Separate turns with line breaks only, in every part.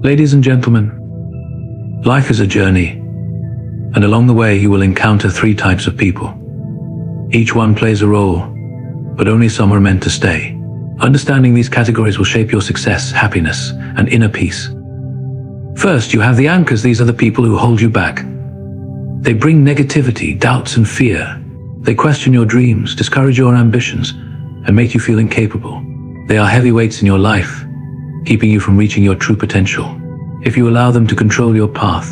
Ladies and gentlemen, life is a journey, and along the way you will encounter three types of people. Each one plays a role, but only some are meant to stay. Understanding these categories will shape your success, happiness, and inner peace. First, you have the anchors. These are the people who hold you back. They bring negativity, doubts, and fear. They question your dreams, discourage your ambitions, and make you feel incapable. They are heavyweights in your life, keeping you from reaching your true potential. If you allow them to control your path,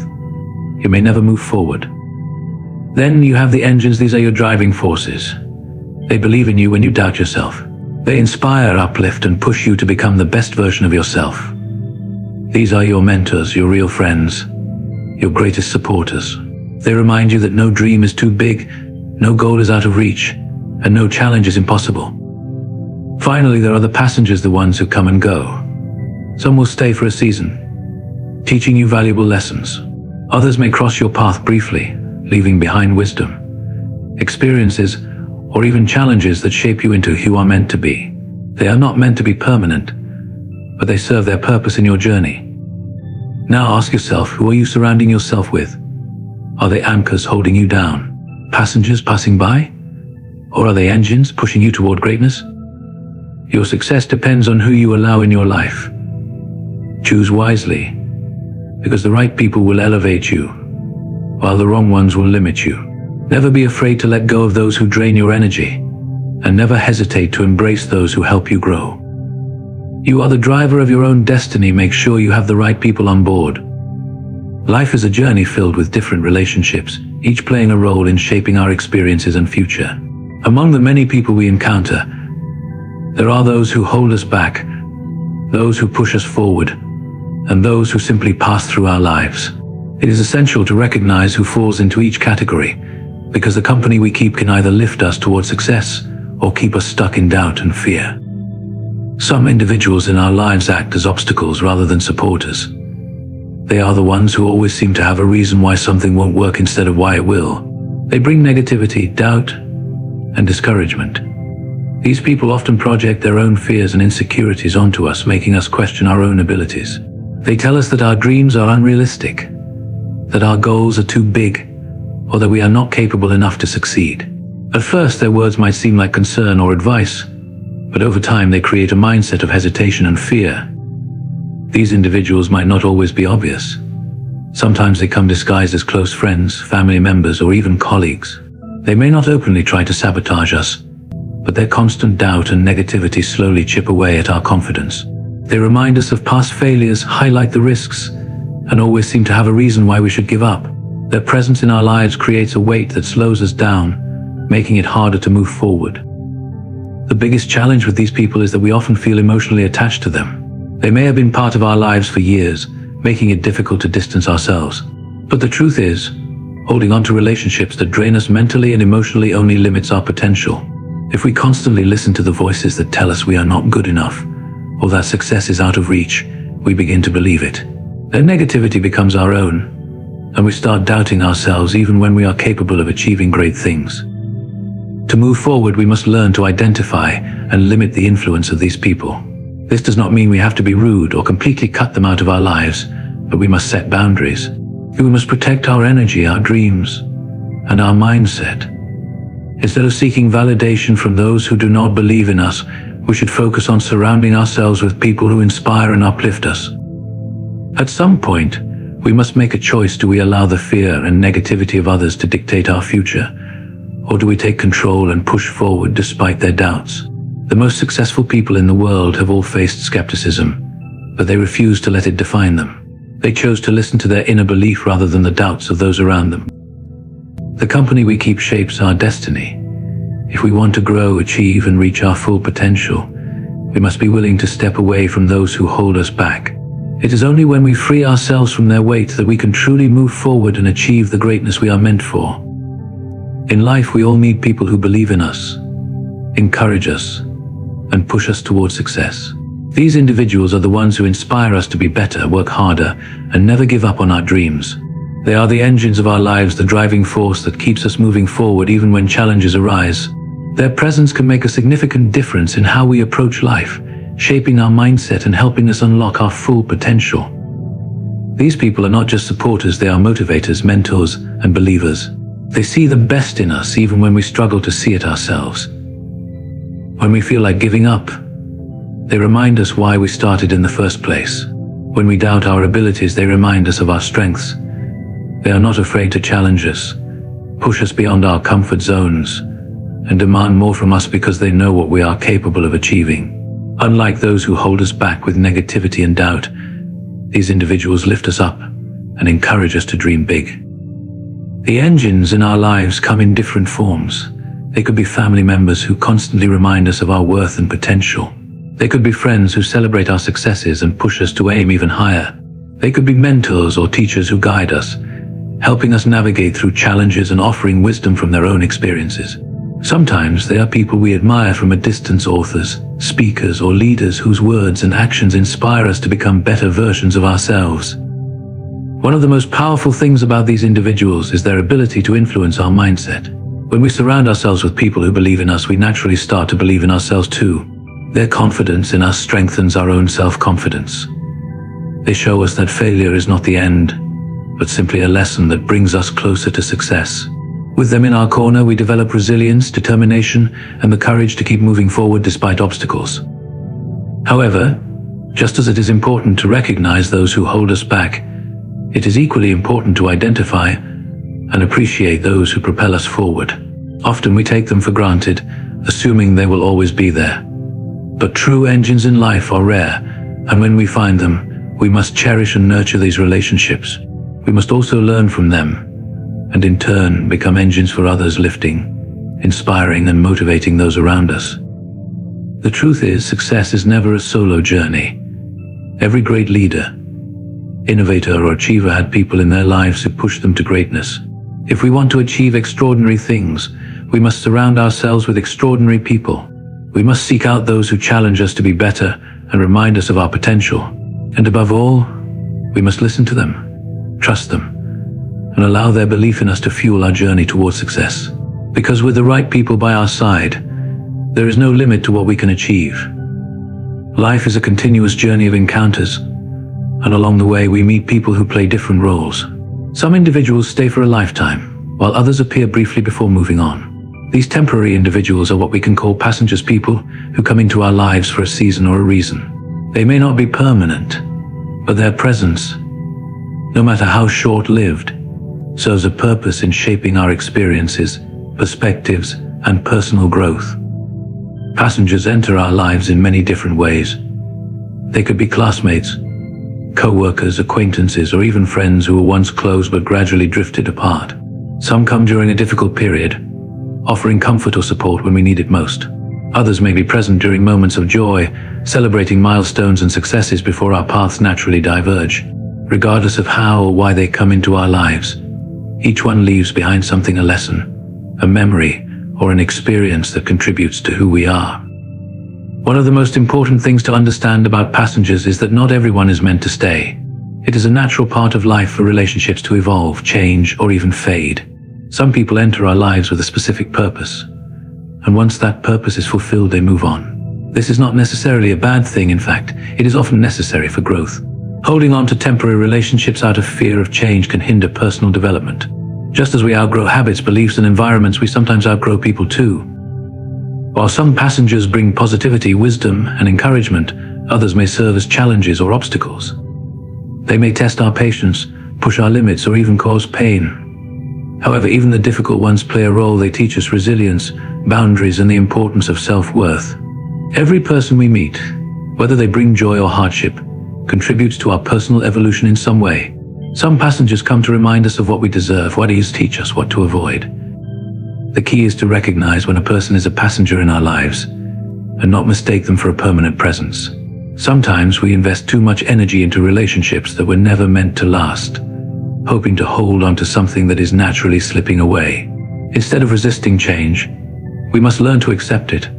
you may never move forward. Then you have the engines. These are your driving forces. They believe in you when you doubt yourself. They inspire, uplift, and push you to become the best version of yourself. These are your mentors, your real friends, your greatest supporters. They remind you that no dream is too big, no goal is out of reach, and no challenge is impossible. Finally, there are the passengers, the ones who come and go. Some will stay for a season, teaching you valuable lessons. Others may cross your path briefly, leaving behind wisdom, experiences, or even challenges that shape you into who you are meant to be. They are not meant to be permanent, but they serve their purpose in your journey. Now ask yourself, who are you surrounding yourself with? Are they anchors holding you down, passengers passing by? Or are they engines pushing you toward greatness? Your success depends on who you allow in your life. Choose wisely, because the right people will elevate you, while the wrong ones will limit you. Never be afraid to let go of those who drain your energy, and never hesitate to embrace those who help you grow. You are the driver of your own destiny. Make sure you have the right people on board. Life is a journey filled with different relationships, each playing a role in shaping our experiences and future. Among the many people we encounter, there are those who hold us back, those who push us forward, and those who simply pass through our lives. It is essential to recognize who falls into each category, because the company we keep can either lift us towards success or keep us stuck in doubt and fear. Some individuals in our lives act as obstacles rather than supporters. They are the ones who always seem to have a reason why something won't work instead of why it will. They bring negativity, doubt, and discouragement. These people often project their own fears and insecurities onto us, making us question our own abilities. They tell us that our dreams are unrealistic, that our goals are too big, or that we are not capable enough to succeed. At first, their words might seem like concern or advice, but over time they create a mindset of hesitation and fear. These individuals might not always be obvious. Sometimes they come disguised as close friends, family members, or even colleagues. They may not openly try to sabotage us, but their constant doubt and negativity slowly chip away at our confidence. They remind us of past failures, highlight the risks, and always seem to have a reason why we should give up. Their presence in our lives creates a weight that slows us down, making it harder to move forward. The biggest challenge with these people is that we often feel emotionally attached to them. They may have been part of our lives for years, making it difficult to distance ourselves. But the truth is, holding on to relationships that drain us mentally and emotionally only limits our potential. If we constantly listen to the voices that tell us we are not good enough, or that success is out of reach, we begin to believe it. Their negativity becomes our own, and we start doubting ourselves even when we are capable of achieving great things. To move forward, we must learn to identify and limit the influence of these people. This does not mean we have to be rude or completely cut them out of our lives, but we must set boundaries. We must protect our energy, our dreams, and our mindset. Instead of seeking validation from those who do not believe in us, we should focus on surrounding ourselves with people who inspire and uplift us. At some point, we must make a choice. Do we allow the fear and negativity of others to dictate our future? Or do we take control and push forward despite their doubts? The most successful people in the world have all faced skepticism, but they refused to let it define them. They chose to listen to their inner belief rather than the doubts of those around them. The company we keep shapes our destiny. If we want to grow, achieve, and reach our full potential, we must be willing to step away from those who hold us back. It is only when we free ourselves from their weight that we can truly move forward and achieve the greatness we are meant for. In life, we all need people who believe in us, encourage us, and push us towards success. These individuals are the ones who inspire us to be better, work harder, and never give up on our dreams. They are the engines of our lives, the driving force that keeps us moving forward even when challenges arise. Their presence can make a significant difference in how we approach life, shaping our mindset and helping us unlock our full potential. These people are not just supporters, they are motivators, mentors, and believers. They see the best in us even when we struggle to see it ourselves. When we feel like giving up, they remind us why we started in the first place. When we doubt our abilities, they remind us of our strengths. They are not afraid to challenge us, push us beyond our comfort zones, and demand more from us because they know what we are capable of achieving. Unlike those who hold us back with negativity and doubt, these individuals lift us up and encourage us to dream big. The engines in our lives come in different forms. They could be family members who constantly remind us of our worth and potential. They could be friends who celebrate our successes and push us to aim even higher. They could be mentors or teachers who guide us, helping us navigate through challenges and offering wisdom from their own experiences. Sometimes they are people we admire from a distance, authors, speakers, or leaders whose words and actions inspire us to become better versions of ourselves. One of the most powerful things about these individuals is their ability to influence our mindset. When we surround ourselves with people who believe in us, we naturally start to believe in ourselves too. Their confidence in us strengthens our own self-confidence. They show us that failure is not the end, but simply a lesson that brings us closer to success. With them in our corner, we develop resilience, determination, and the courage to keep moving forward despite obstacles. However, just as it is important to recognize those who hold us back, it is equally important to identify and appreciate those who propel us forward. Often we take them for granted, assuming they will always be there. But true engines in life are rare, and when we find them, we must cherish and nurture these relationships. We must also learn from them, and in turn become engines for others, lifting, inspiring, and motivating those around us. The truth is, success is never a solo journey. Every great leader, innovator, or achiever had people in their lives who pushed them to greatness. If we want to achieve extraordinary things, we must surround ourselves with extraordinary people. We must seek out those who challenge us to be better and remind us of our potential. And above all, we must listen to them, trust them, and allow their belief in us to fuel our journey towards success. Because with the right people by our side, there is no limit to what we can achieve. Life is a continuous journey of encounters, and along the way we meet people who play different roles. Some individuals stay for a lifetime, while others appear briefly before moving on. These temporary individuals are what we can call passengers, people who come into our lives for a season or a reason. They may not be permanent, but their presence, no matter how short-lived, serves a purpose in shaping our experiences, perspectives, and personal growth. Passengers enter our lives in many different ways. They could be classmates, co-workers, acquaintances, or even friends who were once close but gradually drifted apart. Some come during a difficult period, offering comfort or support when we need it most. Others may be present during moments of joy, celebrating milestones and successes before our paths naturally diverge. Regardless of how or why they come into our lives, each one leaves behind something, a lesson, a memory, or an experience that contributes to who we are. One of the most important things to understand about passengers is that not everyone is meant to stay. It is a natural part of life for relationships to evolve, change, or even fade. Some people enter our lives with a specific purpose, and once that purpose is fulfilled, they move on. This is not necessarily a bad thing. In fact, it is often necessary for growth. Holding on to temporary relationships out of fear of change can hinder personal development. Just as we outgrow habits, beliefs, and environments, we sometimes outgrow people too. While some passengers bring positivity, wisdom, and encouragement, others may serve as challenges or obstacles. They may test our patience, push our limits, or even cause pain. However, even the difficult ones play a role. They teach us resilience, boundaries, and the importance of self-worth. Every person we meet, whether they bring joy or hardship, contributes to our personal evolution in some way. Some passengers come to remind us of what we deserve, while others teach us what to avoid. The key is to recognize when a person is a passenger in our lives and not mistake them for a permanent presence. Sometimes we invest too much energy into relationships that were never meant to last, hoping to hold on to something that is naturally slipping away. Instead of resisting change, we must learn to accept it,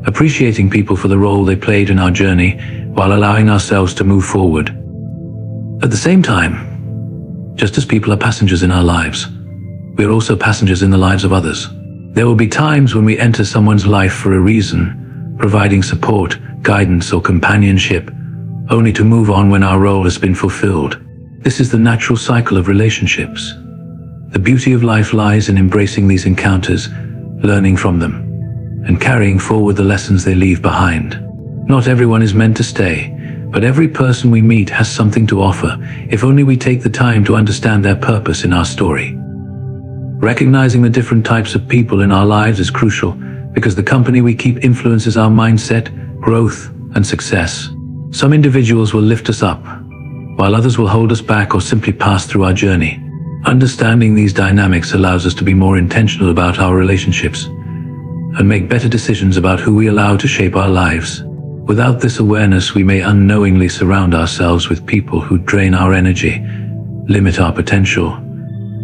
appreciating people for the role they played in our journey while allowing ourselves to move forward. At the same time, just as people are passengers in our lives, we are also passengers in the lives of others. There will be times when we enter someone's life for a reason, providing support, guidance, or companionship, only to move on when our role has been fulfilled. This is the natural cycle of relationships. The beauty of life lies in embracing these encounters, learning from them, and carrying forward the lessons they leave behind. Not everyone is meant to stay, but every person we meet has something to offer, if only we take the time to understand their purpose in our story. Recognizing the different types of people in our lives is crucial, because the company we keep influences our mindset, growth, and success. Some individuals will lift us up, while others will hold us back or simply pass through our journey. Understanding these dynamics allows us to be more intentional about our relationships and make better decisions about who we allow to shape our lives. Without this awareness, we may unknowingly surround ourselves with people who drain our energy, limit our potential,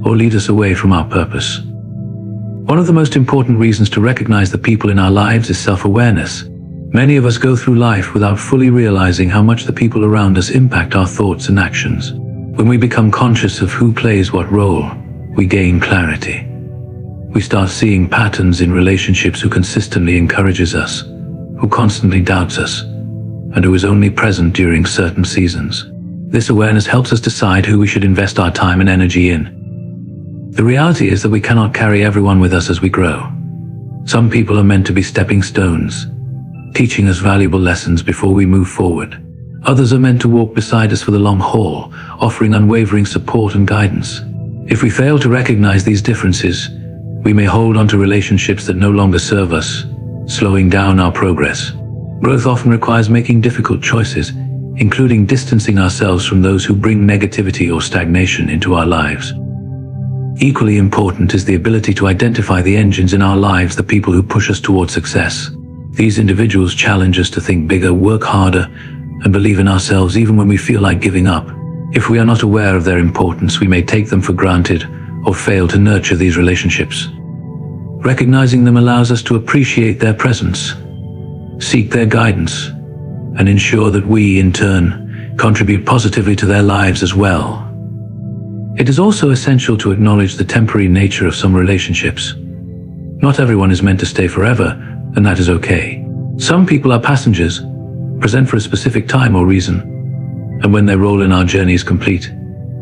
or lead us away from our purpose. One of the most important reasons to recognize the people in our lives is self-awareness. Many of us go through life without fully realizing how much the people around us impact our thoughts and actions. When we become conscious of who plays what role, we gain clarity. We start seeing patterns in relationships: who consistently encourages us, who constantly doubts us, and who is only present during certain seasons. This awareness helps us decide who we should invest our time and energy in. The reality is that we cannot carry everyone with us as we grow. Some people are meant to be stepping stones, teaching us valuable lessons before we move forward. Others are meant to walk beside us for the long haul, offering unwavering support and guidance. If we fail to recognize these differences, we may hold on to relationships that no longer serve us, slowing down our progress. Growth often requires making difficult choices, including distancing ourselves from those who bring negativity or stagnation into our lives. Equally important is the ability to identify the engines in our lives, the people who push us towards success. These individuals challenge us to think bigger, work harder, and believe in ourselves even when we feel like giving up. If we are not aware of their importance, we may take them for granted or fail to nurture these relationships. Recognizing them allows us to appreciate their presence, seek their guidance, and ensure that we, in turn, contribute positively to their lives as well. It is also essential to acknowledge the temporary nature of some relationships. Not everyone is meant to stay forever, and that is okay. Some people are passengers, present for a specific time or reason, and when their role in our journey is complete,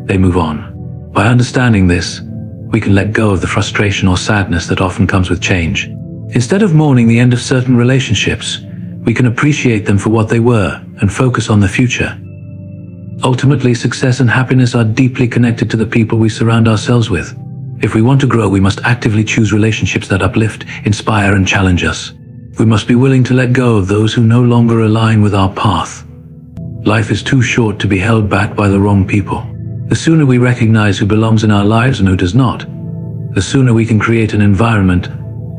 they move on. By understanding this, we can let go of the frustration or sadness that often comes with change. Instead of mourning the end of certain relationships, we can appreciate them for what they were and focus on the future. Ultimately, success and happiness are deeply connected to the people we surround ourselves with. If we want to grow, we must actively choose relationships that uplift, inspire, and challenge us. We must be willing to let go of those who no longer align with our path. Life is too short to be held back by the wrong people. The sooner we recognize who belongs in our lives and who does not, the sooner we can create an environment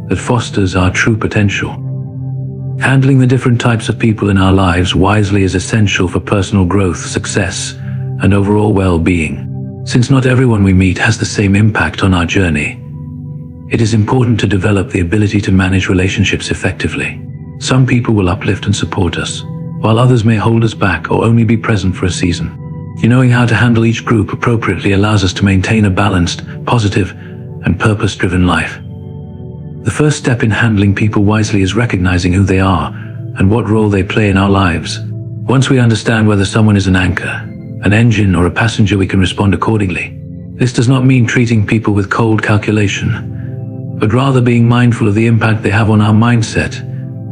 that fosters our true potential. Handling the different types of people in our lives wisely is essential for personal growth, success, and overall well-being. Since not everyone we meet has the same impact on our journey, it is important to develop the ability to manage relationships effectively. Some people will uplift and support us, while others may hold us back or only be present for a season. Knowing how to handle each group appropriately allows us to maintain a balanced, positive, and purpose-driven life. The first step in handling people wisely is recognizing who they are and what role they play in our lives. Once we understand whether someone is an anchor, an engine, or a passenger, we can respond accordingly. This does not mean treating people with cold calculation, but rather being mindful of the impact they have on our mindset,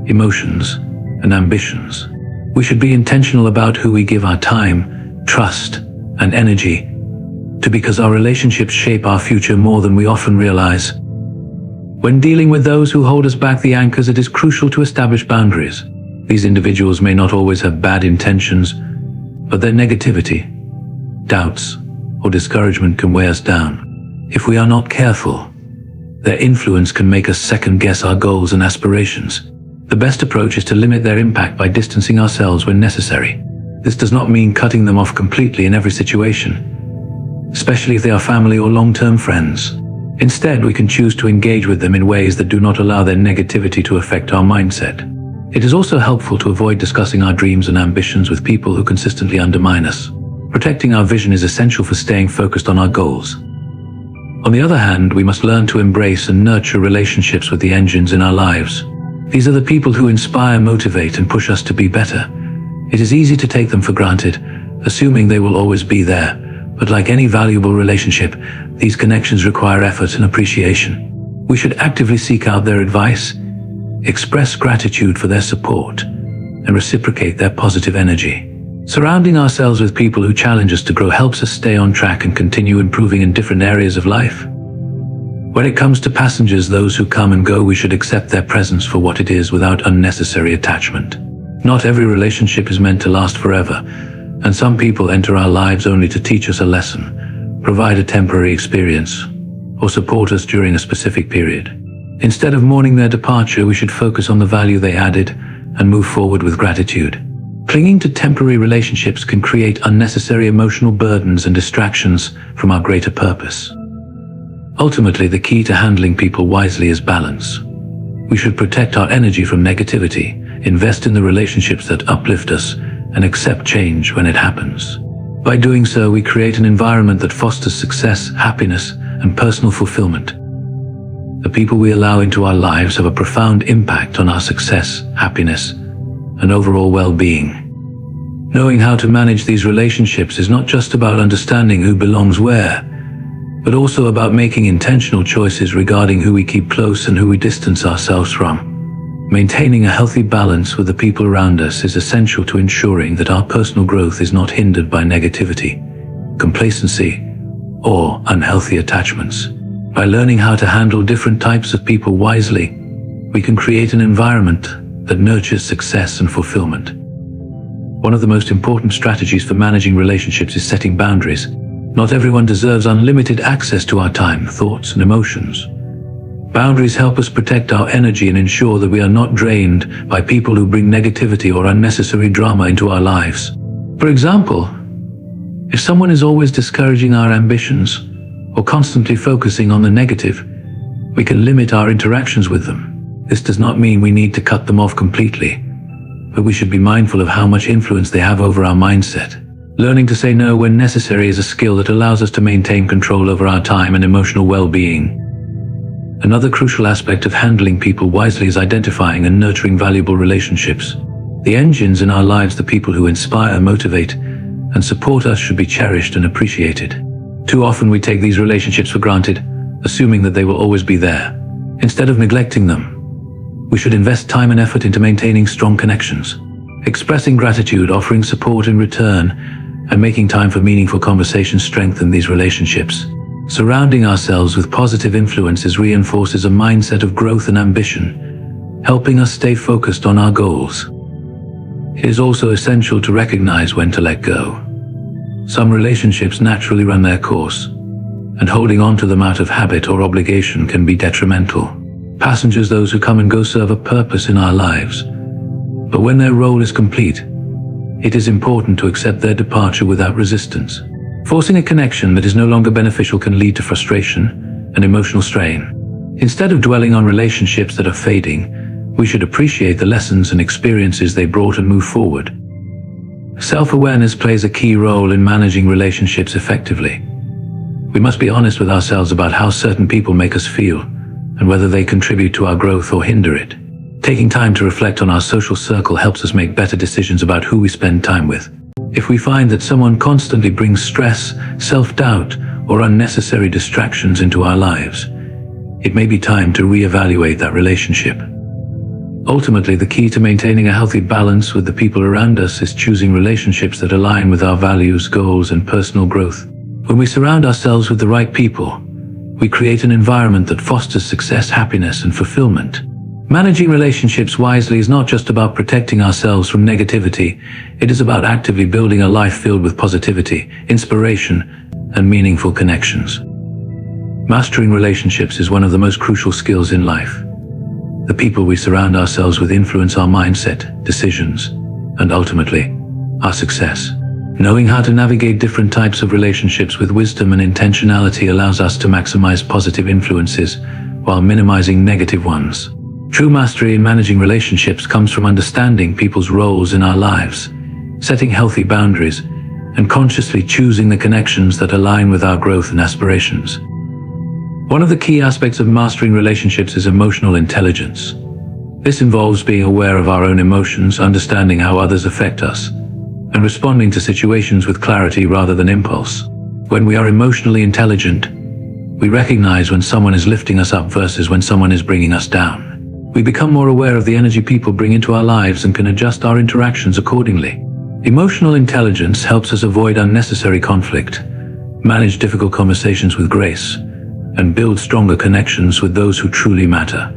emotions, and ambitions. We should be intentional about who we give our time, trust, and energy to, because our relationships shape our future more than we often realize. When dealing with those who hold us back, the anchors, it is crucial to establish boundaries. These individuals may not always have bad intentions, but their negativity, doubts, or discouragement can weigh us down. If we are not careful, their influence can make us second-guess our goals and aspirations. The best approach is to limit their impact by distancing ourselves when necessary. This does not mean cutting them off completely in every situation, especially if they are family or long-term friends. Instead, we can choose to engage with them in ways that do not allow their negativity to affect our mindset. It is also helpful to avoid discussing our dreams and ambitions with people who consistently undermine us. Protecting our vision is essential for staying focused on our goals. On the other hand, we must learn to embrace and nurture relationships with the engines in our lives. These are the people who inspire, motivate, and push us to be better. It is easy to take them for granted, assuming they will always be there, But like any valuable relationship, these connections require effort and appreciation. We should actively seek out their advice, express gratitude for their support, and reciprocate their positive energy. Surrounding ourselves with people who challenge us to grow helps us stay on track and continue improving in different areas of life. When it comes to passengers, those who come and go, we should accept their presence for what it is without unnecessary attachment. Not every relationship is meant to last forever, and some people enter our lives only to teach us a lesson, provide a temporary experience, or support us during a specific period. Instead of mourning their departure, we should focus on the value they added and move forward with gratitude. Clinging to temporary relationships can create unnecessary emotional burdens and distractions from our greater purpose. Ultimately, the key to handling people wisely is balance. We should protect our energy from negativity, invest in the relationships that uplift us, and accept change when it happens. By doing so, we create an environment that fosters success, happiness, and personal fulfillment. The people we allow into our lives have a profound impact on our success, happiness, and overall well-being. Knowing how to manage these relationships is not just about understanding who belongs where, but also about making intentional choices regarding who we keep close and who we distance ourselves from. Maintaining a healthy balance with the people around us is essential to ensuring that our personal growth is not hindered by negativity, complacency, or unhealthy attachments. By learning how to handle different types of people wisely, we can create an environment that nurtures success and fulfillment. One of the most important strategies for managing relationships is setting boundaries. Not everyone deserves unlimited access to our time, thoughts, and emotions. Boundaries help us protect our energy and ensure that we are not drained by people who bring negativity or unnecessary drama into our lives. For example, if someone is always discouraging our ambitions or constantly focusing on the negative, we can limit our interactions with them. This does not mean we need to cut them off completely, but we should be mindful of how much influence they have over our mindset. Learning to say no when necessary is a skill that allows us to maintain control over our time and emotional well-being. Another crucial aspect of handling people wisely is identifying and nurturing valuable relationships. The engines in our lives, the people who inspire, motivate, and support us, should be cherished and appreciated. Too often we take these relationships for granted, assuming that they will always be there. Instead of neglecting them, we should invest time and effort into maintaining strong connections, expressing gratitude, offering support in return, and making time for meaningful conversations strengthen these relationships. Surrounding ourselves with positive influences reinforces a mindset of growth and ambition, helping us stay focused on our goals. It is also essential to recognize when to let go. Some relationships naturally run their course, and holding on to them out of habit or obligation can be detrimental. Passengers, those who come and go, serve a purpose in our lives, but when their role is complete, it is important to accept their departure without resistance. Forcing a connection that is no longer beneficial can lead to frustration and emotional strain. Instead of dwelling on relationships that are fading, we should appreciate the lessons and experiences they brought and move forward. Self-awareness plays a key role in managing relationships effectively. We must be honest with ourselves about how certain people make us feel and whether they contribute to our growth or hinder it. Taking time to reflect on our social circle helps us make better decisions about who we spend time with. If we find that someone constantly brings stress, self-doubt, or unnecessary distractions into our lives, it may be time to reevaluate that relationship. Ultimately, the key to maintaining a healthy balance with the people around us is choosing relationships that align with our values, goals, and personal growth. When we surround ourselves with the right people, we create an environment that fosters success, happiness, and fulfillment. Managing relationships wisely is not just about protecting ourselves from negativity, it is about actively building a life filled with positivity, inspiration, and meaningful connections. Mastering relationships is one of the most crucial skills in life. The people we surround ourselves with influence our mindset, decisions, and ultimately, our success. Knowing how to navigate different types of relationships with wisdom and intentionality allows us to maximize positive influences while minimizing negative ones. True mastery in managing relationships comes from understanding people's roles in our lives, setting healthy boundaries, and consciously choosing the connections that align with our growth and aspirations. One of the key aspects of mastering relationships is emotional intelligence. This involves being aware of our own emotions, understanding how others affect us, and responding to situations with clarity rather than impulse. When we are emotionally intelligent, we recognize when someone is lifting us up versus when someone is bringing us down. We become more aware of the energy people bring into our lives and can adjust our interactions accordingly. Emotional intelligence helps us avoid unnecessary conflict, manage difficult conversations with grace, and build stronger connections with those who truly matter.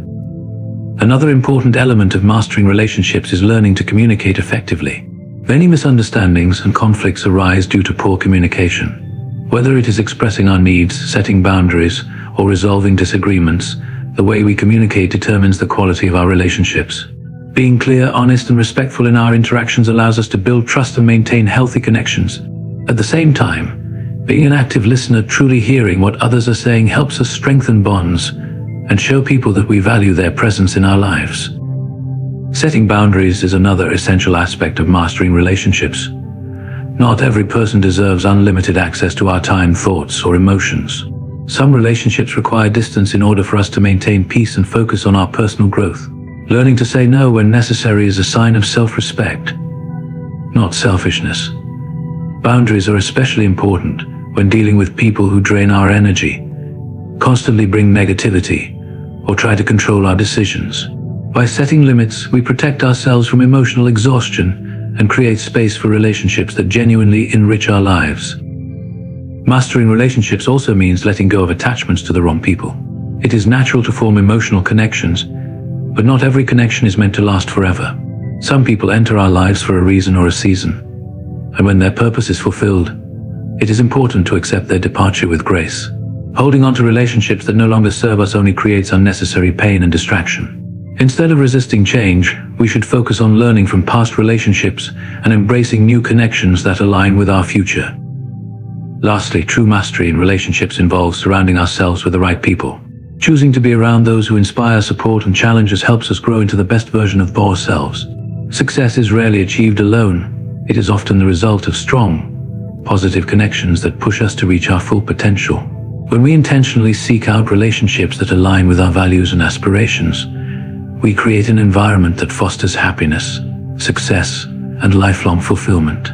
Another important element of mastering relationships is learning to communicate effectively. Many misunderstandings and conflicts arise due to poor communication. Whether it is expressing our needs, setting boundaries, or resolving disagreements, the way we communicate determines the quality of our relationships. Being clear, honest, and respectful in our interactions allows us to build trust and maintain healthy connections. At the same time, being an active listener, truly hearing what others are saying, helps us strengthen bonds and show people that we value their presence in our lives. Setting boundaries is another essential aspect of mastering relationships. Not every person deserves unlimited access to our time, thoughts, or emotions. Some relationships require distance in order for us to maintain peace and focus on our personal growth. Learning to say no when necessary is a sign of self-respect, not selfishness. Boundaries are especially important when dealing with people who drain our energy, constantly bring negativity, or try to control our decisions. By setting limits, we protect ourselves from emotional exhaustion and create space for relationships that genuinely enrich our lives. Mastering relationships also means letting go of attachments to the wrong people. It is natural to form emotional connections, but not every connection is meant to last forever. Some people enter our lives for a reason or a season, and when their purpose is fulfilled, it is important to accept their departure with grace. Holding on to relationships that no longer serve us only creates unnecessary pain and distraction. Instead of resisting change, we should focus on learning from past relationships and embracing new connections that align with our future. Lastly, true mastery in relationships involves surrounding ourselves with the right people. Choosing to be around those who inspire, support, and challenge us helps us grow into the best version of ourselves. Success is rarely achieved alone. It is often the result of strong, positive connections that push us to reach our full potential. When we intentionally seek out relationships that align with our values and aspirations, we create an environment that fosters happiness, success, and lifelong fulfillment.